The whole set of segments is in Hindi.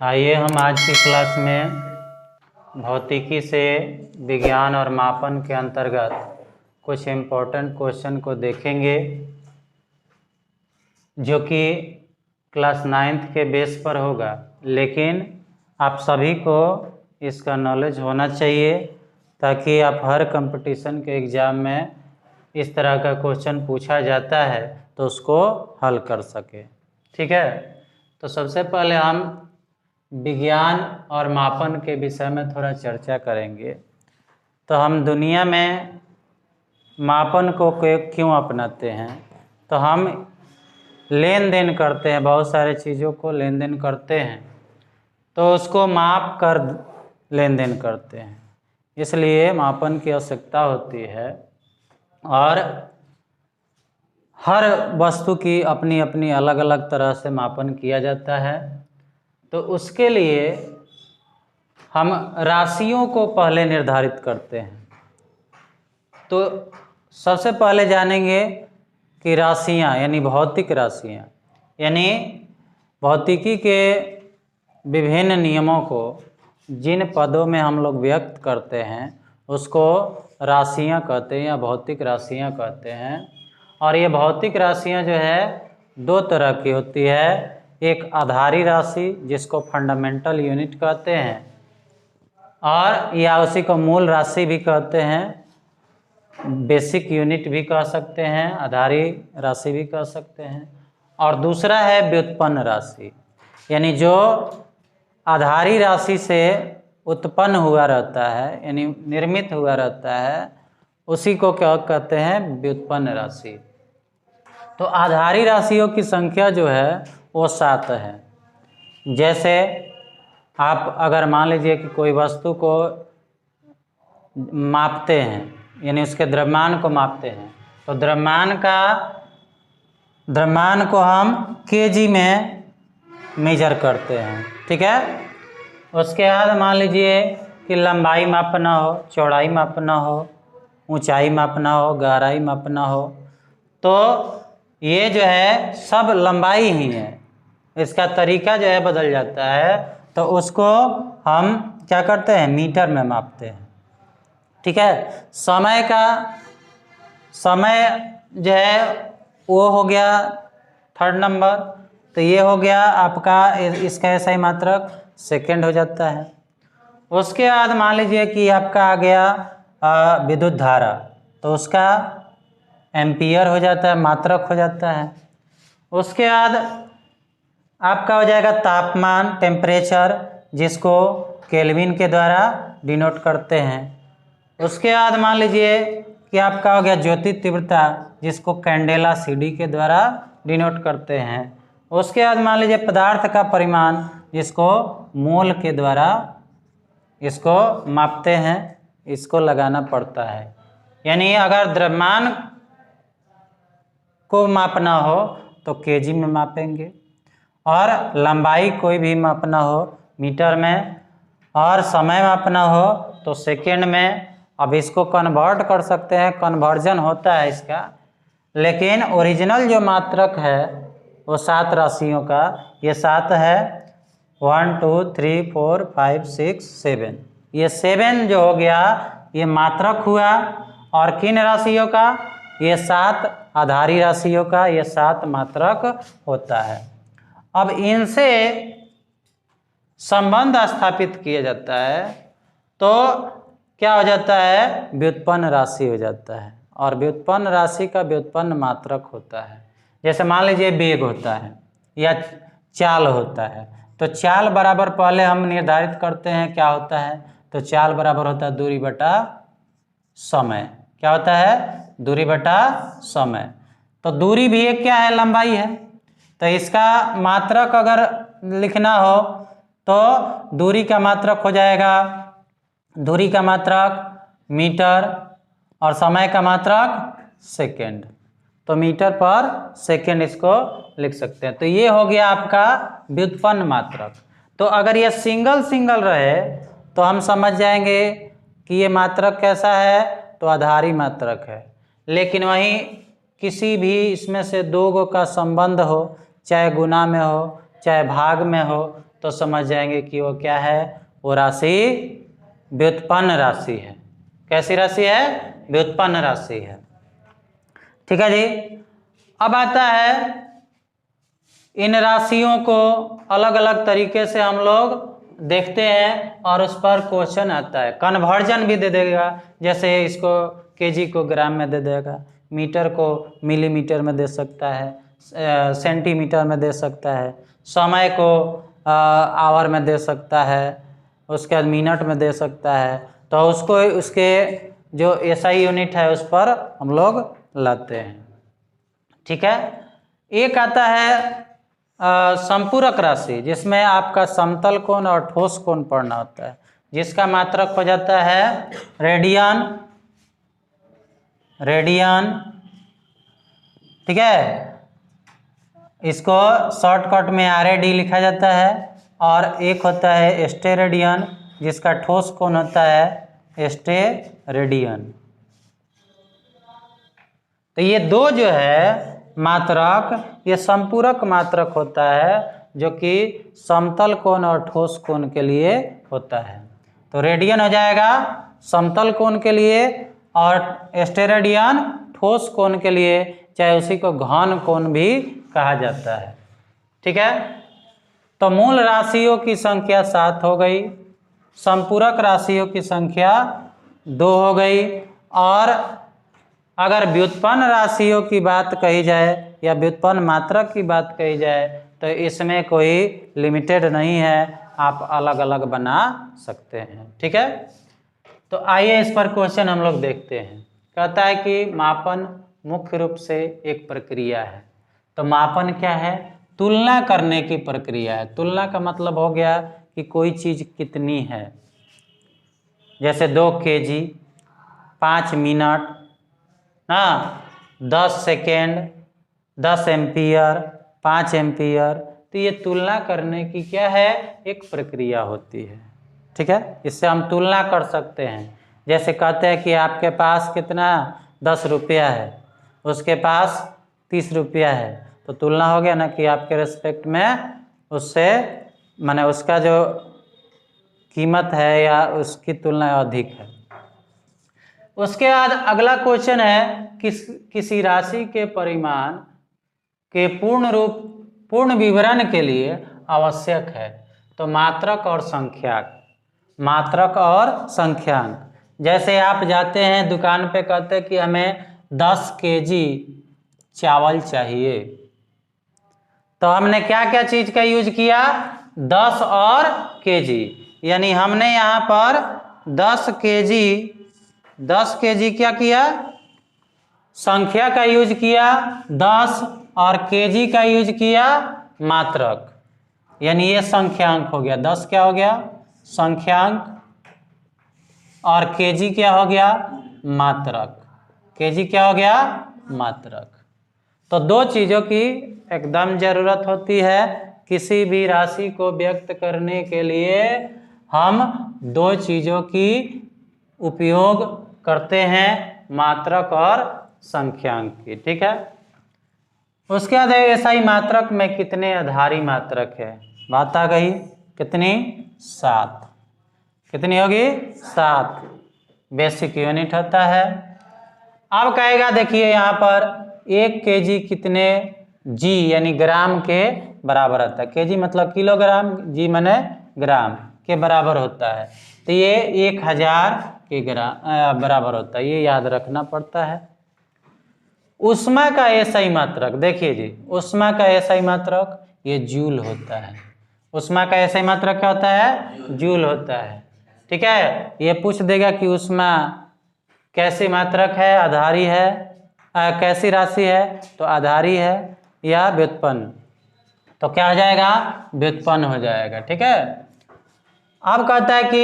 आइए हम आज की क्लास में भौतिकी से विज्ञान और मापन के अंतर्गत कुछ इम्पोर्टेंट क्वेश्चन को देखेंगे जो कि क्लास 9th के बेस पर होगा, लेकिन आप सभी को इसका नॉलेज होना चाहिए ताकि आप हर कंपटीशन के एग्ज़ाम में इस तरह का क्वेश्चन पूछा जाता है तो उसको हल कर सके। ठीक है, तो सबसे पहले हम विज्ञान और मापन के विषय में थोड़ा चर्चा करेंगे। तो हम दुनिया में मापन को क्यों अपनाते हैं? तो हम लेन देन करते हैं, बहुत सारे चीज़ों को लेन देन करते हैं तो उसको माप कर लेन देन करते हैं, इसलिए मापन की आवश्यकता होती है। और हर वस्तु की अपनी अपनी अलग अलग तरह से मापन किया जाता है। तो उसके लिए हम राशियों को पहले निर्धारित करते हैं। तो सबसे पहले जानेंगे कि राशियाँ यानी भौतिक राशियाँ, यानी भौतिकी के विभिन्न नियमों को जिन पदों में हम लोग व्यक्त करते हैं उसको राशियाँ कहते हैं या भौतिक राशियाँ कहते हैं। और ये भौतिक राशियाँ जो है दो तरह की होती है, एक आधारी राशि जिसको फंडामेंटल यूनिट कहते हैं और या उसी को मूल राशि भी कहते हैं, बेसिक यूनिट भी कह सकते हैं, आधारी राशि भी कह सकते हैं। और दूसरा है व्युत्पन्न राशि, यानी जो आधारी राशि से उत्पन्न हुआ रहता है यानी निर्मित हुआ रहता है उसी को क्या कहते हैं? व्युत्पन्न राशि। तो आधारी राशियों की संख्या जो है वो 7 है। जैसे आप अगर मान लीजिए कि कोई वस्तु को मापते हैं यानी उसके द्रव्यमान को मापते हैं तो द्रव्यमान को हम केजी में मेजर करते हैं। ठीक है, उसके बाद मान लीजिए कि लंबाई मापना हो, चौड़ाई मापना हो, ऊंचाई मापना हो, गहराई मापना हो, तो ये जो है सब लंबाई ही है, इसका तरीका जो है बदल जाता है तो उसको हम क्या करते हैं? मीटर में मापते हैं। ठीक है, समय जो है वो हो गया 3rd नंबर। तो ये हो गया आपका, इसका ऐसा ही मात्रक सेकंड हो जाता है। उसके बाद मान लीजिए कि आपका आ गया विद्युत धारा, तो उसका एम्पियर हो जाता है, मात्रक हो जाता है। उसके बाद आपका हो जाएगा तापमान, टेम्परेचर, जिसको केल्विन के द्वारा डिनोट करते हैं। उसके बाद मान लीजिए कि आपका हो गया ज्योति तीव्रता, जिसको कैंडेला CD के द्वारा डिनोट करते हैं। उसके बाद मान लीजिए पदार्थ का परिमाण, जिसको मोल के द्वारा इसको मापते हैं, इसको लगाना पड़ता है। यानी अगर द्रव्यमान को मापना हो तो केजी में मापेंगे और लंबाई कोई भी मापना हो मीटर में और समय मापना हो तो सेकेंड में। अब इसको कन्वर्ट कर सकते हैं, कन्वर्जन होता है इसका, लेकिन ओरिजिनल जो मात्रक है वो 7 राशियों का, ये 7 है 1 2 3 4 5 6 7। ये 7 जो हो गया ये मात्रक हुआ। और किन राशियों का? ये 7 आधारी राशियों का ये 7 मात्रक होता है। अब इनसे संबंध स्थापित किया जाता है तो क्या हो जाता है? व्युत्पन्न राशि हो जाता है। और व्युत्पन्न राशि का व्युत्पन्न मात्रक होता है। जैसे मान लीजिए वेग होता है या चाल होता है, तो चाल बराबर पहले हम निर्धारित करते हैं क्या होता है? तो चाल बराबर होता है दूरी बटा समय। क्या होता है? दूरी बटा समय। तो दूरी भी एक क्या है? लंबाई है। तो इसका मात्रक अगर लिखना हो तो दूरी का मात्रक हो जाएगा, दूरी का मात्रक मीटर और समय का मात्रक सेकेंड। तो मीटर पर सेकेंड इसको लिख सकते हैं। तो ये हो गया आपका व्युत्पन्न मात्रक। तो अगर ये सिंगल सिंगल रहे तो हम समझ जाएंगे कि ये मात्रक कैसा है? तो आधारी मात्रक है। लेकिन वहीं किसी भी इसमें से दो गो का संबंध हो, चाहे गुना में हो चाहे भाग में हो, तो समझ जाएंगे कि वो क्या है, वो राशि व्युत्पन्न राशि है। कैसी राशि है? व्युत्पन्न राशि है। ठीक है जी। अब आता है, इन राशियों को अलग अलग तरीके से हम लोग देखते हैं और उस पर क्वेश्चन आता है। कन्वर्जन भी दे देगा, जैसे इसको केजी को ग्राम में दे देगा, मीटर को मिलीमीटर में दे सकता है, सेंटीमीटर में दे सकता है, समय को आवर में दे सकता है, उसके बाद मिनट में दे सकता है। तो उसको उसके जो एसआई यूनिट है उस पर हम लोग लाते हैं। ठीक है। एक आता है संपूरक राशि, जिसमें आपका समतल कोण और ठोस कोण पढ़ना होता है, जिसका मात्रक हो जाता है रेडियन। ठीक है, इसको शॉर्टकट में RAD लिखा जाता है। और एक होता है स्टेरेडियन, जिसका ठोस कोण होता है स्टेरेडियन। तो ये दो जो है मात्रक, ये संपूरक मात्रक होता है, जो कि समतल कोण और ठोस कोण के लिए होता है। तो रेडियन हो जाएगा समतल कोण के लिए और स्टेरेडियन ठोस कोण के लिए, चाहे उसी को घन कोण भी कहा जाता है। ठीक है। तो मूल राशियों की संख्या 7 हो गई, संपूरक राशियों की संख्या 2 हो गई, और अगर व्युत्पन्न राशियों की बात कही जाए या व्युत्पन्न मात्रक की बात कही जाए, तो इसमें कोई लिमिटेड नहीं है, आप अलग अलग बना सकते हैं। ठीक है। तो आइए इस पर क्वेश्चन हम लोग देखते हैं। कहता है कि मापन मुख्य रूप से एक प्रक्रिया है। तो मापन क्या है? तुलना करने की प्रक्रिया है। तुलना का मतलब हो गया कि कोई चीज़ कितनी है, जैसे 2 kg, 5 minute, 10 second, 10 ampere, 5 ampere. तो ये तुलना करने की क्या है, एक प्रक्रिया होती है। ठीक है, इससे हम तुलना कर सकते हैं। जैसे कहते हैं कि आपके पास कितना 10 रुपया है, उसके पास 30 रुपया है, तो तुलना हो गया ना कि आपके रिस्पेक्ट में उससे माने उसका जो कीमत है या उसकी तुलना अधिक है। उसके बाद अगला क्वेश्चन है, किसी राशि के परिमाण के पूर्ण विवरण के लिए आवश्यक है। तो मात्रक और संख्याक, मात्रक और संख्यांक। जैसे आप जाते हैं दुकान पे, कहते हैं कि हमें 10 kg चावल चाहिए, तो हमने क्या क्या चीज का यूज किया? 10 और kg, यानी हमने यहाँ पर 10 kg क्या किया? संख्या का यूज किया 10 और kg का यूज किया मात्रक, यानी ये संख्यांक हो गया। 10 क्या हो गया? संख्यांक, और kg क्या हो गया? मात्रक। kg क्या हो गया? मात्रक। तो दो चीजों की एकदम जरूरत होती है। किसी भी राशि को व्यक्त करने के लिए हम दो चीजों की उपयोग करते हैं, मात्रक और संख्यांक की। ठीक है। उसके बाद SI मात्रक में कितने आधारी मात्रक है? बात आ गई। कितनी? 7। कितनी होगी? 7 बेसिक यूनिट होता है। अब कहेगा, देखिए यहाँ पर 1 kg कितने G यानी ग्राम के बराबर होता है। kg मतलब किलोग्राम, G माने ग्राम के बराबर होता है। तो ये 1000 के ग्राम बराबर होता है, ये याद रखना पड़ता है। उष्मा का SI मात्रक, देखिए जी, उष्मा का SI मात्रक ये जूल होता है। उष्मा का SI मात्रक क्या होता है? जूल होता है। ठीक है। ये पूछ देगा कि उष्मा कैसी मात्रक है, आधारी है, कैसी राशि है, तो आधारी है या व्युत्पन्न, तो क्या हो जाएगा? व्युत्पन्न हो जाएगा। ठीक है। अब कहता है कि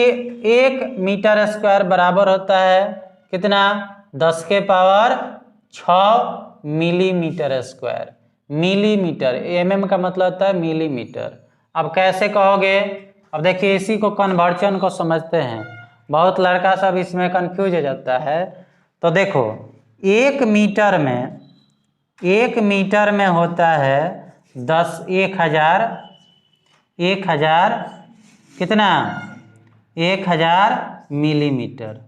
1 मीटर स्क्वायर बराबर होता है कितना? 10 के power 6 millimetre square. Millimetre, mm का मतलब होता है मिलीमीटर। अब कैसे कहोगे? अब देखिए, इसी को कन्वर्जन को समझते हैं। बहुत लड़का सब इसमें कंफ्यूज हो जाता है। तो देखो, 1 मीटर में होता है 10,000 1000 कितना 1000 मिलीमीटर,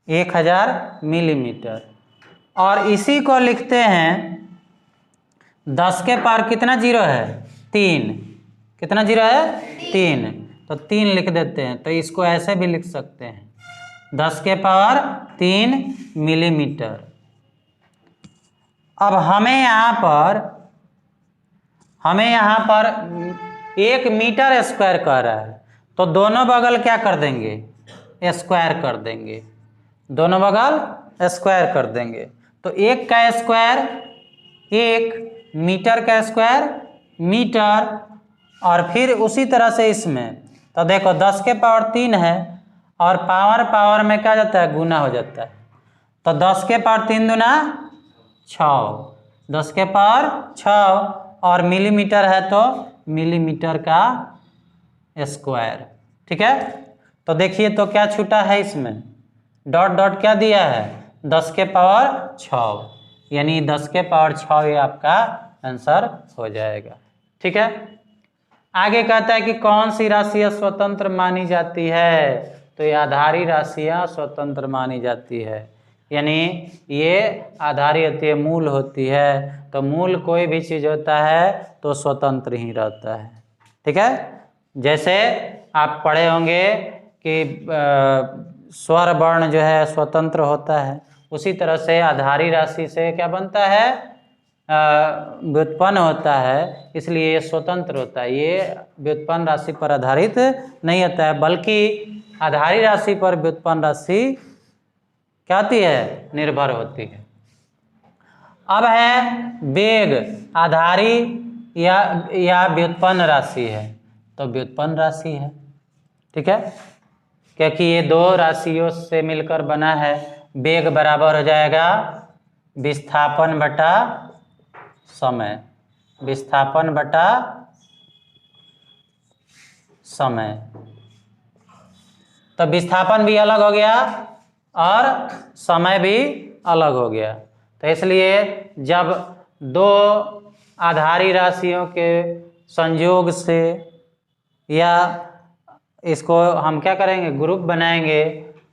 1000 मिलीमीटर। और इसी को लिखते हैं 10 के पावर कितना जीरो है 3, कितना जीरो है 3, तो 3 लिख देते हैं। तो इसको ऐसे भी लिख सकते हैं 10 के पावर 3 मिलीमीटर। अब हमें यहाँ पर 1 मीटर स्क्वायर कह रहा है, तो दोनों बगल क्या कर देंगे स्क्वायर कर देंगे, दोनों बगल स्क्वायर कर देंगे। तो 1 का स्क्वायर 1, मीटर का स्क्वायर मीटर, और फिर उसी तरह से इसमें तो देखो 10 के पावर 3 है और पावर में क्या जाता है गुना हो जाता है। तो 10 के पावर 3 दूना 6, 10 के पावर 6, और मिलीमीटर है तो मिलीमीटर का स्क्वायर। ठीक है, तो देखिए तो क्या छूटा है इसमें डॉट डॉट क्या दिया है 10 के पावर 6, यानी 10 के पावर 6 ये आपका आंसर हो जाएगा। ठीक है, आगे कहता है कि कौन सी राशियां स्वतंत्र मानी जाती है, तो ये आधारी राशियां स्वतंत्र मानी जाती है, यानी ये आधारी होती है, मूल होती है। तो मूल कोई भी चीज़ होता है तो स्वतंत्र ही रहता है। ठीक है, जैसे आप पढ़े होंगे कि स्वर वर्ण जो है स्वतंत्र होता है, उसी तरह से आधारी राशि से क्या बनता है व्युत्पन्न होता है, इसलिए ये स्वतंत्र होता है। ये व्युत्पन्न राशि पर आधारित नहीं होता है, बल्कि आधारी राशि पर व्युत्पन्न राशि क्या होती है निर्भर होती है। अब है वेग आधारी या व्युत्पन्न राशि है, तो व्युत्पन्न राशि है। ठीक है, क्योंकि ये दो राशियों से मिलकर बना है। वेग बराबर हो जाएगा विस्थापन बटा समय, विस्थापन बटा समय। तो विस्थापन भी अलग हो गया और समय भी अलग हो गया। तो इसलिए जब दो आधारी राशियों के संयोग से या इसको हम क्या करेंगे ग्रुप बनाएंगे,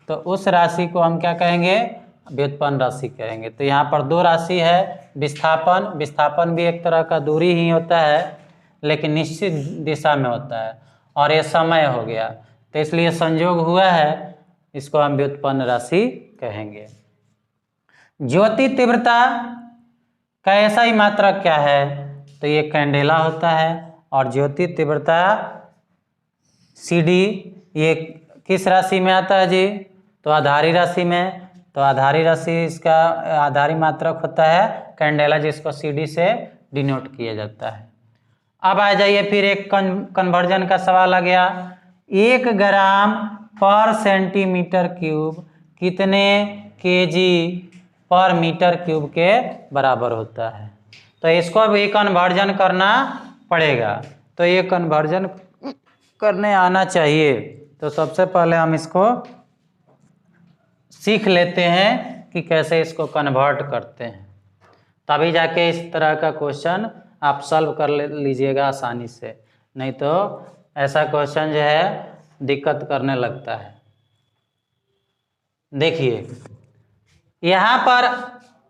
तो उस राशि को हम क्या कहेंगे व्युत्पन्न राशि कहेंगे। तो यहाँ पर दो राशि है विस्थापन, विस्थापन भी एक तरह का दूरी ही होता है लेकिन निश्चित दिशा में होता है, और ये समय हो गया, तो इसलिए संयोग हुआ है, इसको हम व्युत्पन्न राशि कहेंगे। ज्योति तीव्रता का ऐसा ही मात्रक क्या है, तो ये कैंडेला होता है। और ज्योति तीव्रता CD ये किस राशि में आता है जी, तो आधारी राशि में। तो आधारी राशि इसका आधारी मात्रक होता है कैंडेला, जिसको CD से डिनोट किया जाता है। अब आ जाइए फिर एक कन्वर्जन का सवाल आ गया। 1 ग्राम पर सेंटीमीटर क्यूब कितने kg पर मीटर क्यूब के बराबर होता है, तो इसको भी कन्वर्जन करना पड़ेगा। तो ये कन्वर्जन करने आना चाहिए, तो सबसे पहले हम इसको सीख लेते हैं कि कैसे इसको कन्वर्ट करते हैं, तभी जाके इस तरह का क्वेश्चन आप सॉल्व कर लीजिएगा आसानी से, नहीं तो ऐसा क्वेश्चन जो है दिक्कत करने लगता है। देखिए यहाँ पर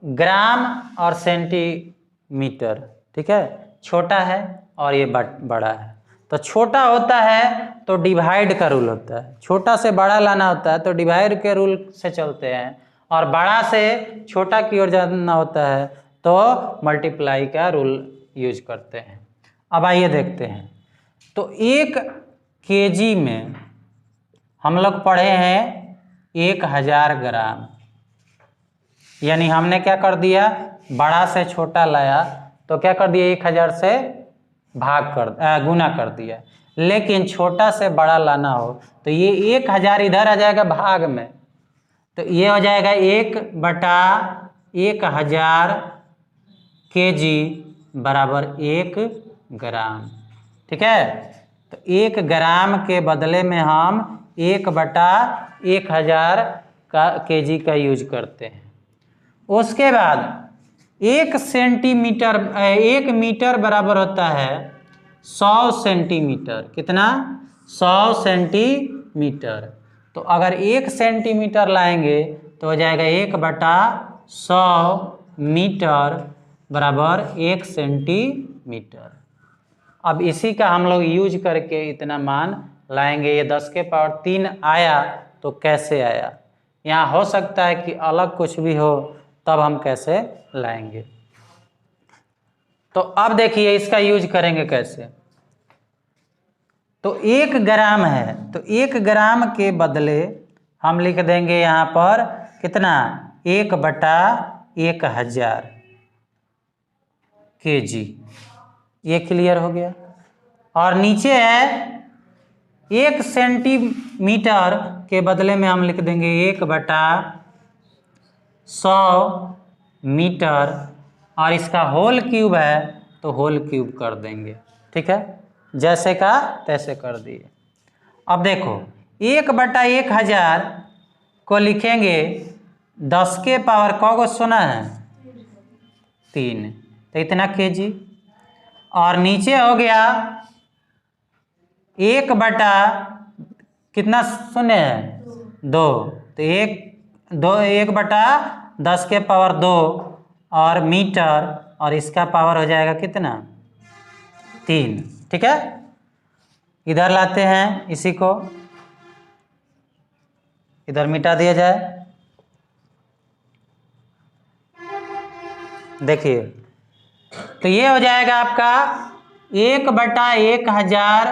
ग्राम और सेंटीमीटर, ठीक है, छोटा है और ये बड़ा है। तो छोटा होता है तो डिवाइड का रूल होता है, छोटा से बड़ा लाना होता है तो डिवाइड के रूल से चलते हैं, और बड़ा से छोटा की ओर जाना होता है तो मल्टीप्लाई का रूल यूज करते हैं। अब आइए देखते हैं। तो 1 kg में हम लोग पढ़े हैं 1000 ग्राम, यानी हमने क्या कर दिया बड़ा से छोटा लाया तो क्या कर दिया 1000 से गुना कर दिया। लेकिन छोटा से बड़ा लाना हो तो ये 1000 इधर आ जाएगा भाग में, तो ये हो जाएगा 1/1000 kg बराबर 1 ग्राम। ठीक है, तो 1 ग्राम के बदले में हम 1/1000 का kg का यूज करते हैं। उसके बाद 1 मीटर बराबर होता है 100 सेंटीमीटर। कितना? 100 सेंटीमीटर। तो अगर 1 सेंटीमीटर लाएंगे तो हो जाएगा 1/100 मीटर बराबर 1 सेंटीमीटर। अब इसी का हम लोग यूज करके इतना मान लाएंगे। ये 10 के पावर 3 आया तो कैसे आया? यहाँ हो सकता है कि अलग कुछ भी हो, तब हम कैसे लाएंगे। तो अब देखिए इसका यूज करेंगे कैसे। तो 1 ग्राम है तो 1 ग्राम के बदले हम लिख देंगे यहाँ पर कितना? 1/1000 kg। ये क्लियर हो गया। और नीचे है 1 सेंटीमीटर के बदले में हम लिख देंगे 1/100 मीटर, और इसका होल क्यूब है तो होल क्यूब कर देंगे। ठीक है, जैसे का तैसे कर दिए। अब देखो 1/1000 को लिखेंगे 10 के पावर कौगो सुना है? 3, तो इतना kg। और नीचे हो गया 1/ कितना शून्य है? 2, तो 1/10 के पावर 2 और मीटर, और इसका पावर हो जाएगा कितना? 3। ठीक है, इधर लाते हैं, इसी को इधर मिटा दिया जाए। देखिए तो ये हो जाएगा आपका 1/1000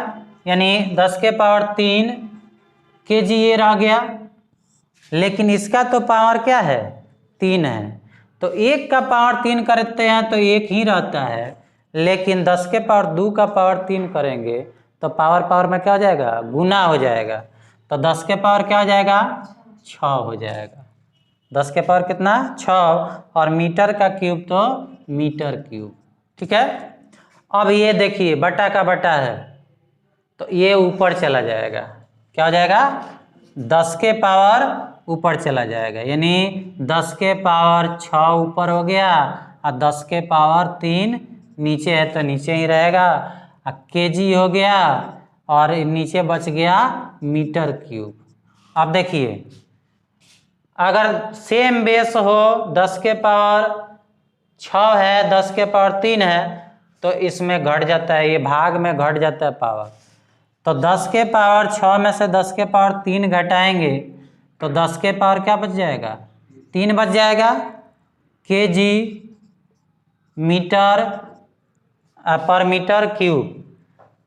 यानी 10 के पावर 3 kg ये रह गया। लेकिन इसका तो पावर क्या है? 3 है, तो 1 का पावर 3 करते हैं तो 1 ही रहता है। लेकिन 10 के पावर 2 का पावर 3 करेंगे तो पावर में क्या हो जाएगा? गुना हो जाएगा। तो 10 के पावर क्या हो जाएगा? 6 हो जाएगा। 10 के पावर कितना? 6। और मीटर का क्यूब तो मीटर क्यूब। ठीक है, अब ये देखिए बटा का बटा है तो ये ऊपर चला जाएगा। क्या हो जाएगा? 10 के पावर ऊपर चला जाएगा, यानी 10 के पावर 6 ऊपर हो गया और 10 के पावर 3 नीचे है तो नीचे ही रहेगा। kg हो गया और नीचे बच गया मीटर क्यूब। अब देखिए अगर सेम बेस हो 10 के पावर 6 है 10 के पावर 3 है तो इसमें घट जाता है, ये भाग में घट जाता है पावर। तो 10 के पावर 6 में से 10 के पावर 3 घटाएंगे तो 10 के पावर क्या बच जाएगा? 3 बच जाएगा। kg मीटर पर मीटर क्यूब।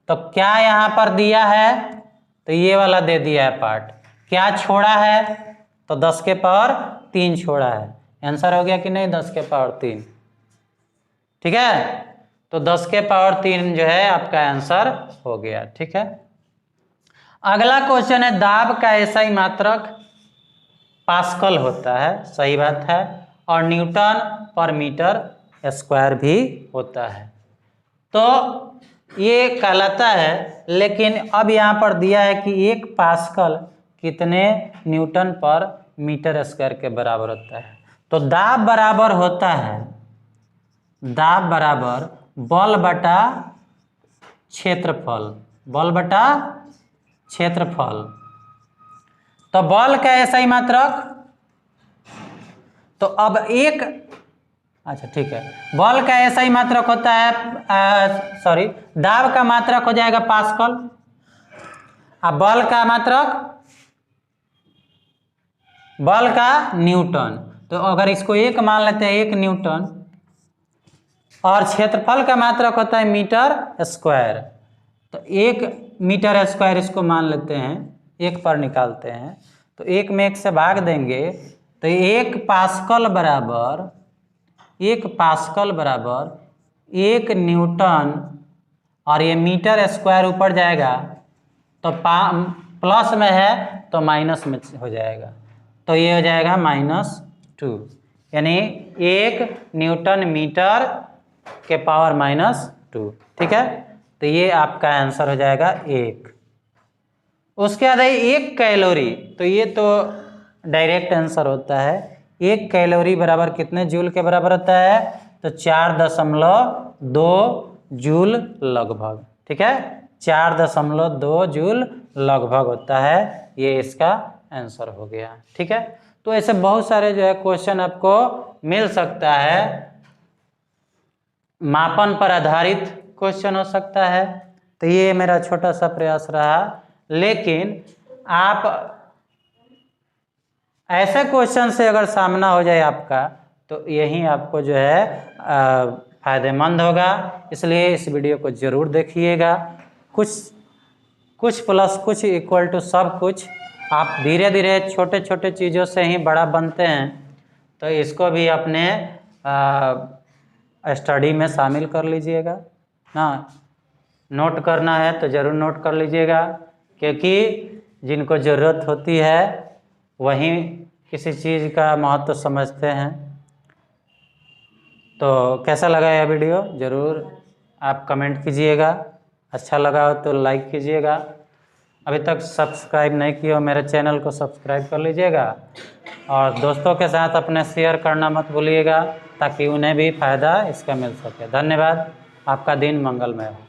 तो क्या यहाँ पर दिया है? तो ये वाला दे दिया है पार्ट। क्या छोड़ा है? तो 10 के पावर 3 छोड़ा है। आंसर हो गया कि नहीं? 10 के पावर 3। ठीक है, तो 10 के पावर 3 जो है आपका आंसर हो गया। ठीक है, अगला क्वेश्चन है दाब का एसआई मात्रक पास्कल होता है, सही बात है, और न्यूटन पर मीटर स्क्वायर भी होता है। तो ये कहलाता है, लेकिन अब यहाँ पर दिया है कि 1 पास्कल कितने न्यूटन पर मीटर स्क्वायर के बराबर होता है। तो दाब बराबर होता है, दाब बराबर बल बटा क्षेत्रफल, बल बटा क्षेत्रफल। तो बल का एसआई मात्रक, तो अब एक, अच्छा ठीक है, बल का एसआई मात्रक होता है सॉरी दाब का मात्रक हो जाएगा पास्कल, अब बल का मात्रक, बल का न्यूटन। तो अगर इसको 1 मान लेते हैं 1 न्यूटन, और क्षेत्रफल का मात्रक होता है मीटर स्क्वायर। तो 1 मीटर स्क्वायर इसको मान लेते हैं, 1 पर निकालते हैं तो 1 में 1 से भाग देंगे तो 1 पास्कल बराबर 1 पास्कल बराबर 1 न्यूटन, और ये मीटर स्क्वायर ऊपर जाएगा तो प्लस में है तो माइनस में हो जाएगा, तो ये हो जाएगा -2, यानी 1 न्यूटन मीटर के पावर -2। ठीक है, तो ये आपका आंसर हो जाएगा 1। उसके बाद 1 कैलोरी, तो ये तो डायरेक्ट आंसर होता है। 1 कैलोरी बराबर कितने जूल के बराबर होता है? तो 4.2 जूल लगभग। ठीक है, 4.2 जूल लगभग होता है। ये इसका आंसर हो गया। ठीक है, तो ऐसे बहुत सारे जो है क्वेश्चन आपको मिल सकता है, मापन पर आधारित क्वेश्चन हो सकता है। तो ये मेरा छोटा सा प्रयास रहा, लेकिन आप ऐसे क्वेश्चन से अगर सामना हो जाए आपका, तो यही आपको जो है फायदेमंद होगा। इसलिए इस वीडियो को जरूर देखिएगा। कुछ प्लस कुछ इक्वल टू सब कुछ। आप धीरे धीरे छोटे छोटे चीज़ों से ही बड़ा बनते हैं, तो इसको भी अपने स्टडी में शामिल कर लीजिएगा ना। नोट करना है तो ज़रूर नोट कर लीजिएगा, क्योंकि जिनको ज़रूरत होती है वहीं किसी चीज़ का महत्व समझते हैं। तो कैसा लगा यह वीडियो ज़रूर आप कमेंट कीजिएगा। अच्छा लगा हो तो लाइक कीजिएगा। अभी तक सब्सक्राइब नहीं किया हो मेरे चैनल को सब्सक्राइब कर लीजिएगा, और दोस्तों के साथ अपने शेयर करना मत भूलिएगा, ताकि उन्हें भी फ़ायदा इसका मिल सके। धन्यवाद। आपका दिन मंगलमय हो।